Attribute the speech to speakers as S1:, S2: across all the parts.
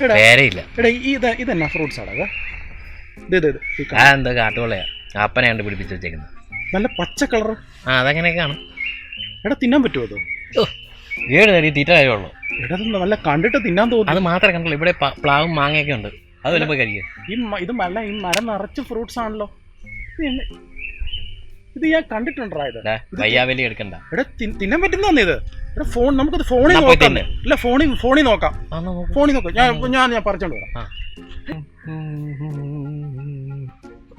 S1: പേരയില്ല.
S2: ഇതെന്നാ ഫ്രൂട്ട്സ് ആടാ?
S1: എന്താ കാട്ടുകൊള്ളയാ, അപ്പനെ കണ്ട് പിടിപ്പിച്ച് വെച്ചേക്കുന്നത്.
S2: നല്ല പച്ച കളർ.
S1: അതങ്ങനെ കാണും.
S2: എടാ തിന്നാൻ പറ്റുമോ അത്?
S1: ഏഴ് നേടി തീറ്റ കാര്യമുള്ളൂ.
S2: എടാ നല്ല കണ്ടിട്ട് തിന്നാൻ തോന്നുന്നു.
S1: അത് മാത്രമേ കണ്ടുള്ളൂ. ഇവിടെ പ്ലാവും മാങ്ങയൊക്കെ ഉണ്ട്, അത് വല്ല പോയി കഴിക്കുക.
S2: ഇത് ഈ മരം നിറച്ച് ഫ്രൂട്ട്സ് ആണല്ലോ. ഇത് ഞാൻ കണ്ടിട്ടുണ്ടോ? ഇത്
S1: വയ്യാവലി എടുക്കണ്ട.
S2: എടാ തിന്നാൻ പറ്റുന്ന ഇത്. ഫോൺ നമുക്കത് ഫോണിൽ നോക്കാം. ഇല്ല ഫോണിൽ നോക്കാം. ഞാൻ പറിച്ചോണ്ട് വരാം.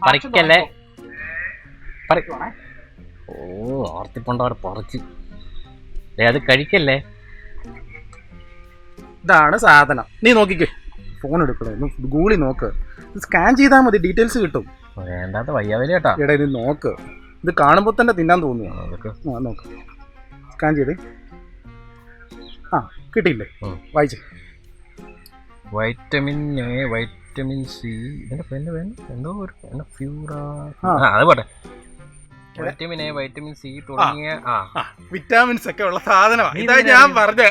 S1: പറിക്കല്ലേ. ഓർത്തിപ്പോണ്ടവർ പറിച്ച് അത് കഴിക്കല്ലേ.
S2: ഇതാണ് സാധനം. നീ നോക്കിക്കേ, ഫോൺ എടുക്കണോ, ഗൂഗിളിൽ നോക്ക്. സ്കാൻ ചെയ്താൽ മതി, ഡീറ്റെയിൽസ് കിട്ടും.
S1: വേണ്ടാത്ത വയ്യാവലി കേട്ടാ.
S2: എടാ ഇത് നോക്ക്, ഇത് കാണുമ്പോൾ തന്നെ തിന്നാൻ തോന്നുന്നു. നോക്ക്, സ്കാൻ ചെയ്തേ. കിട്ടിയില്ലേ? വായിച്ചേ.
S1: വൈറ്റമിൻ എ, വൈറ്റമിൻ സി, എന്തോ അത് പോട്ടെ. വൈറ്റമിൻ എ, വൈറ്റമിൻ സി തുടങ്ങിയ
S2: വിറ്റാമിൻസ് ഒക്കെ ഉള്ള സാധനമാണ്. ഇതാ ഞാൻ പറഞ്ഞ.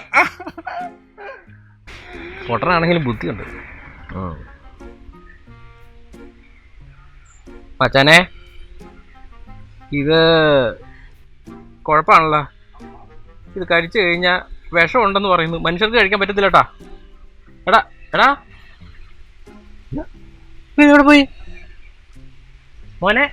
S1: പൊട്ടനാണെങ്കിലും ബുദ്ധിയുണ്ട്. മച്ചാനെ, ഇത് കുഴപ്പമാണല്ലോ. ഇത് കഴിച്ചു കഴിഞ്ഞാൽ വിഷമുണ്ടെന്ന് പറയുന്നു. മനുഷ്യർക്ക് കഴിക്കാൻ പറ്റത്തില്ല കേട്ടാ. എടാ എവിടെ പോയി മോനെ?